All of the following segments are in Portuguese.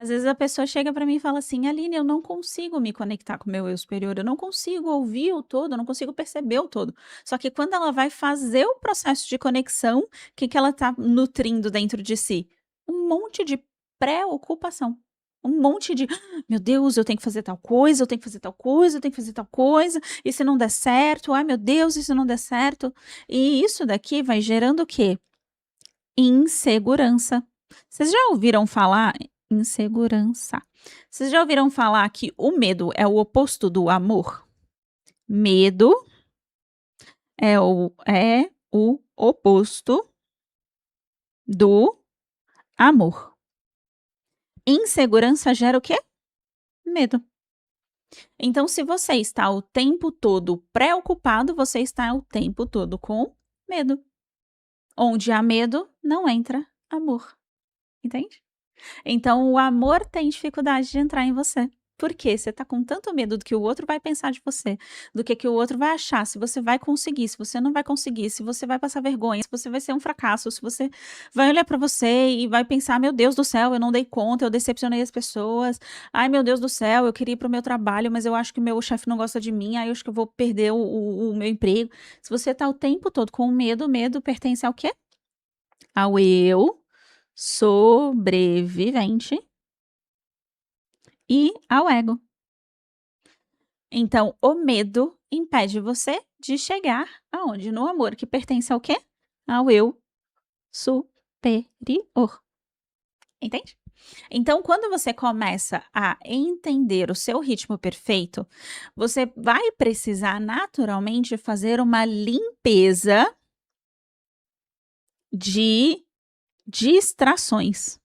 Às vezes a pessoa chega pra mim e fala assim: "Aline, eu não consigo me conectar com o meu eu superior, eu não consigo ouvir o todo, eu não consigo perceber o todo". Só que quando ela vai fazer o processo de conexão, o que que ela tá nutrindo dentro de si? Um monte de preocupação, um monte de: "Ah, meu Deus, eu tenho que fazer tal coisa, eu tenho que fazer tal coisa, eu tenho que fazer tal coisa, e se não der certo? Ai meu Deus, e se não der certo?". E isso daqui vai gerando o quê? Insegurança. Vocês já ouviram falar insegurança. Vocês já ouviram falar que o medo é o oposto do amor? Medo é o oposto do amor. Insegurança gera o quê? Medo. Então, se você está o tempo todo preocupado, você está o tempo todo com medo. Onde há medo, não entra amor. Entende? Então o amor tem dificuldade de entrar em você. Por quê? Você tá com tanto medo do que o outro vai pensar de você, do que o outro vai achar, se você vai conseguir, se você não vai conseguir, se você vai passar vergonha, se você vai ser um fracasso, se você vai olhar pra você e vai pensar: "Meu Deus do céu, eu não dei conta, eu decepcionei as pessoas. Ai, meu Deus do céu, eu queria ir para o meu trabalho, mas eu acho que o meu chefe não gosta de mim, ai, eu acho que eu vou perder o meu emprego". Se você tá o tempo todo com medo, medo pertence ao quê? Ao eu sobrevivente e ao ego. Então, o medo impede você de chegar aonde? No amor, que pertence ao quê? Ao eu superior. Entende? Então, quando você começa a entender o seu ritmo perfeito, você vai precisar naturalmente fazer uma limpeza de distrações.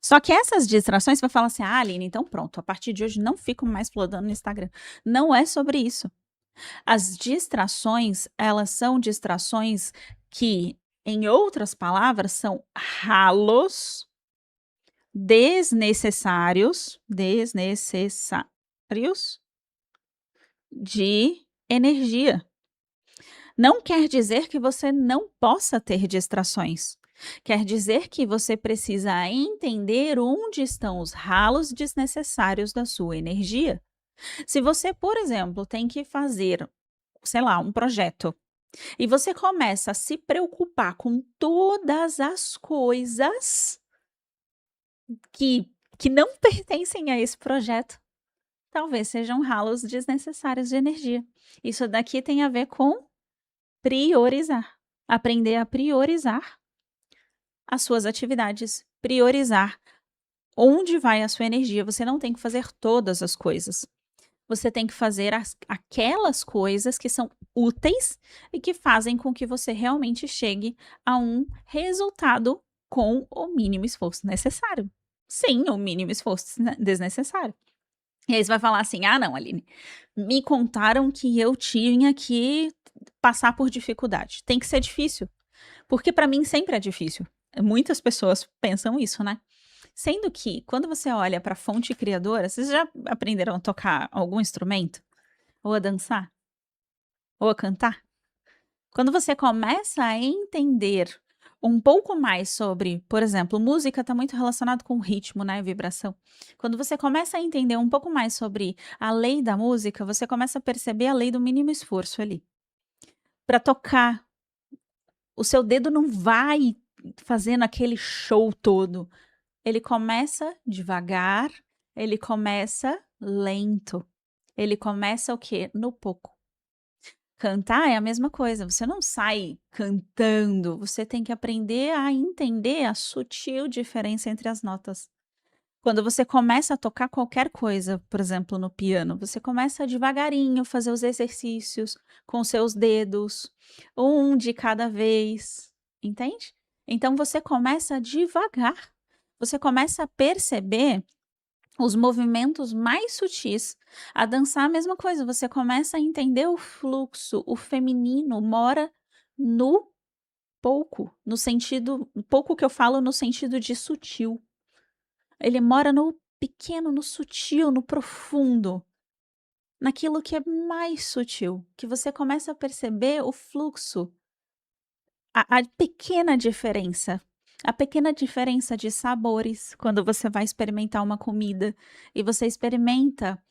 Só que essas distrações, você vai falar assim: "Ah, Aline, então pronto, a partir de hoje não fico mais flodando no Instagram". Não é sobre isso. As distrações, elas são distrações que, em outras palavras, são ralos desnecessários de energia. Não quer dizer que você não possa ter distrações. Quer dizer que você precisa entender onde estão os ralos desnecessários da sua energia. Se você, por exemplo, tem que fazer, sei lá, um projeto e você começa a se preocupar com todas as coisas que não pertencem a esse projeto, talvez sejam ralos desnecessários de energia. Isso daqui tem a ver com priorizar. Aprender a priorizar as suas atividades, priorizar onde vai a sua energia. Você não tem que fazer todas as coisas. Você tem que fazer aquelas coisas que são úteis e que fazem com que você realmente chegue a um resultado com o mínimo esforço necessário. Sim, o mínimo esforço desnecessário. E aí você vai falar assim: "Ah, não, Aline, me contaram que eu tinha que passar por dificuldade. Tem que ser difícil, porque para mim sempre é difícil". Muitas pessoas pensam isso, né. Sendo que quando você olha para a fonte criadora, vocês já aprenderam a tocar algum instrumento? Ou a dançar? Ou a cantar? Quando você começa a entender um pouco mais sobre, por exemplo, música está muito relacionado com ritmo, né, vibração. Quando você começa a entender um pouco mais sobre a lei da música, você começa a perceber a lei do mínimo esforço ali. Para tocar, o seu dedo não vai fazendo aquele show todo. Ele começa devagar, ele começa lento. Ele começa o quê? No pouco. Cantar é a mesma coisa, você não sai cantando, você tem que aprender a entender a sutil diferença entre as notas. Quando você começa a tocar qualquer coisa, por exemplo, no piano, você começa devagarinho fazer os exercícios com seus dedos, um de cada vez, entende? Então você começa devagar, você começa a perceber os movimentos mais sutis. A dançar a mesma coisa, você começa a entender o fluxo, o feminino mora no pouco, no sentido pouco que eu falo no sentido de sutil. Ele mora no pequeno, no sutil, no profundo, naquilo que é mais sutil, que você começa a perceber o fluxo, a pequena diferença. A pequena diferença de sabores, quando você vai experimentar uma comida e você experimenta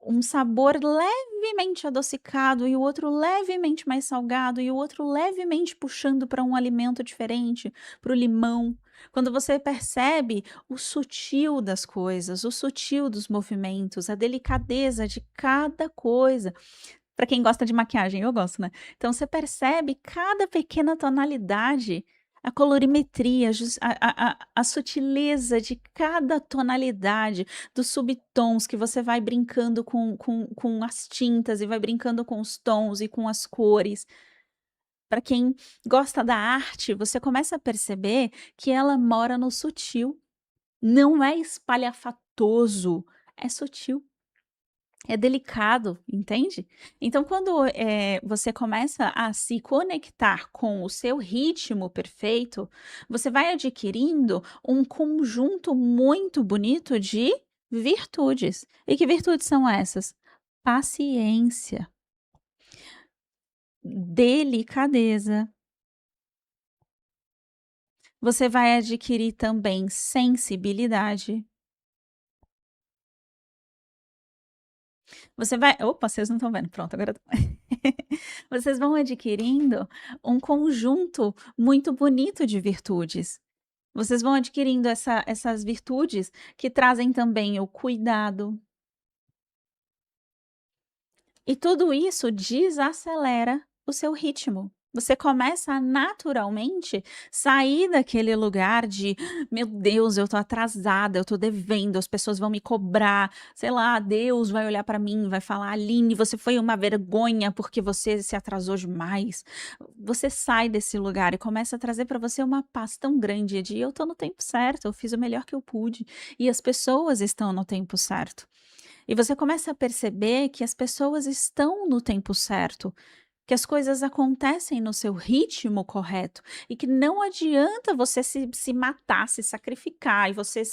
um sabor levemente adocicado e o outro levemente mais salgado e o outro levemente puxando para um alimento diferente, para o limão. Quando você percebe o sutil das coisas, o sutil dos movimentos, a delicadeza de cada coisa. Para quem gosta de maquiagem, eu gosto, né. Então você percebe cada pequena tonalidade, a colorimetria, a sutileza de cada tonalidade, dos subtons que você vai brincando com as tintas e vai brincando com os tons e com as cores. Para quem gosta da arte, você começa a perceber que ela mora no sutil, não é espalhafatoso, é sutil. É delicado, entende? Então quando, você começa a se conectar com o seu ritmo perfeito, você vai adquirindo um conjunto muito bonito de virtudes. E que virtudes são essas? Paciência, delicadeza, você vai adquirir também sensibilidade, você vai opa, vocês não estão vendo, pronto, agora vocês vão adquirindo um conjunto muito bonito de virtudes. Vocês vão adquirindo essas virtudes que trazem também o cuidado, e tudo isso desacelera o seu ritmo. Você começa a naturalmente sair daquele lugar de: "Meu Deus, eu tô atrasada, eu tô devendo, as pessoas vão me cobrar", sei lá, Deus vai olhar para mim, vai falar: "Aline, você foi uma vergonha porque você se atrasou demais". Você sai desse lugar e começa a trazer para você uma paz tão grande de: "Eu tô no tempo certo, eu fiz o melhor que eu pude, e as pessoas estão no tempo certo". E você começa a perceber que as pessoas estão no tempo certo, que as coisas acontecem no seu ritmo correto e que não adianta você se matar, se sacrificar e você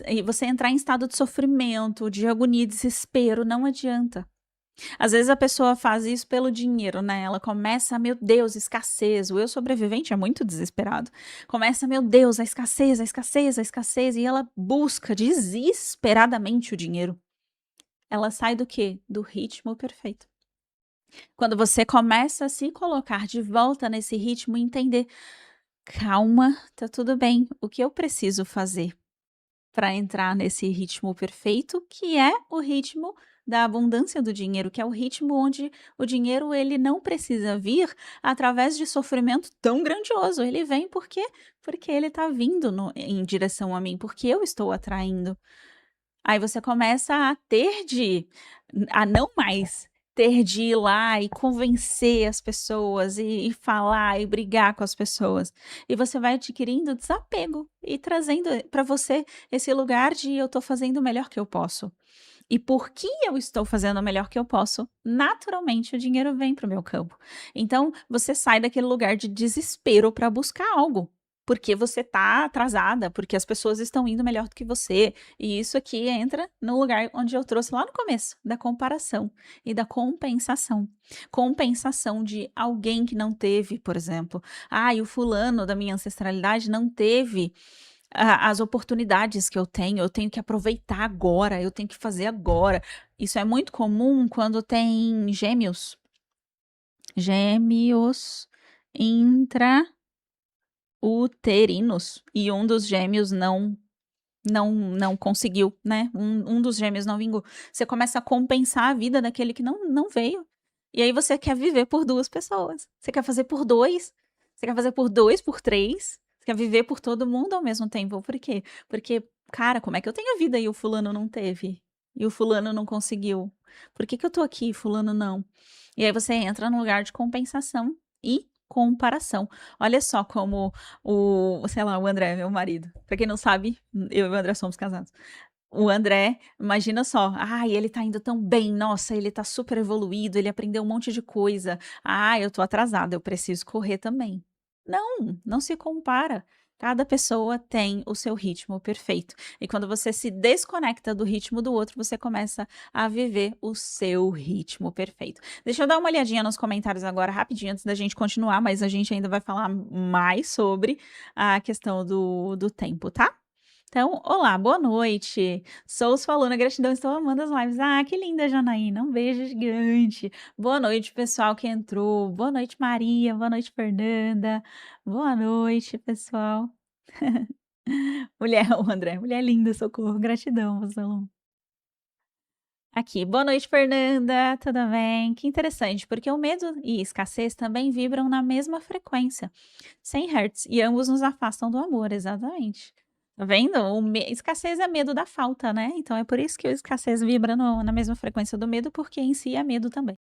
e você entrar em estado de sofrimento, de agonia, desespero, não adianta. Às vezes a pessoa faz isso pelo dinheiro, né, ela começa: "Meu Deus, escassez", o eu sobrevivente é muito desesperado. Começa: "Meu Deus, a escassez, a escassez, a escassez", e ela busca desesperadamente o dinheiro. Ela sai do quê? Do ritmo perfeito. Quando você começa a se colocar de volta nesse ritmo e entender: "Calma, tá tudo bem, o que eu preciso fazer para entrar nesse ritmo perfeito, que é o ritmo da abundância do dinheiro, que é o ritmo onde o dinheiro ele não precisa vir através de sofrimento tão grandioso, ele vem porque ele está vindo em direção a mim, porque eu estou atraindo. Aí você começa a não mais ter de ir lá e convencer as pessoas e falar e brigar com as pessoas. E você vai adquirindo desapego e trazendo para você esse lugar de eu estou fazendo o melhor que eu posso. E porque eu estou fazendo o melhor que eu posso, naturalmente o dinheiro vem para o meu campo. Então, você sai daquele lugar de desespero para buscar algo, porque você está atrasada, porque as pessoas estão indo melhor do que você. E isso aqui entra no lugar onde eu trouxe lá no começo, da comparação e da compensação. Compensação de alguém que não teve, por exemplo. Ah, e o fulano da minha ancestralidade não teve as oportunidades que eu tenho que aproveitar agora, eu tenho que fazer agora. Isso é muito comum quando tem gêmeos intrauterinos e um dos gêmeos não conseguiu, né, um dos gêmeos não vingou. Você começa a compensar a vida daquele que não veio. E aí você quer viver por 2 pessoas. Você quer fazer por 2, você quer fazer por 2, por 3, você quer viver por todo mundo ao mesmo tempo. Por quê? Porque, cara, como é que eu tenho vida e o fulano não teve? E o fulano não conseguiu? Por que que eu tô aqui e fulano não? E aí você entra num lugar de compensação e comparação. Olha só como sei lá, o André, meu marido, pra quem não sabe, eu e o André somos casados. O André, imagina só: "Ai, ele tá indo tão bem, nossa, ele tá super evoluído, ele aprendeu um monte de coisa. Ah, eu tô atrasada, eu preciso correr também". Não, não se compara. Cada pessoa tem o seu ritmo perfeito. E quando você se desconecta do ritmo do outro, você começa a viver o seu ritmo perfeito. Deixa eu dar uma olhadinha nos comentários agora rapidinho antes da gente continuar, mas a gente ainda vai falar mais sobre a questão do tempo, tá? Então, olá, boa noite. Sou sua aluna, gratidão, estou amando as lives. Ah, que linda, Janaína. Um beijo gigante. Boa noite, pessoal que entrou. Boa noite, Maria. Boa noite, Fernanda. Boa noite, pessoal. Mulher, o André, mulher linda, socorro, gratidão, você aqui, boa noite, Fernanda, tudo bem? Que interessante, porque o medo e escassez também vibram na mesma frequência, 100 Hz, e ambos nos afastam do amor, exatamente. Tá vendo? Escassez é medo da falta, né? Então é por isso que a escassez vibra na mesma frequência do medo, porque em si é medo também.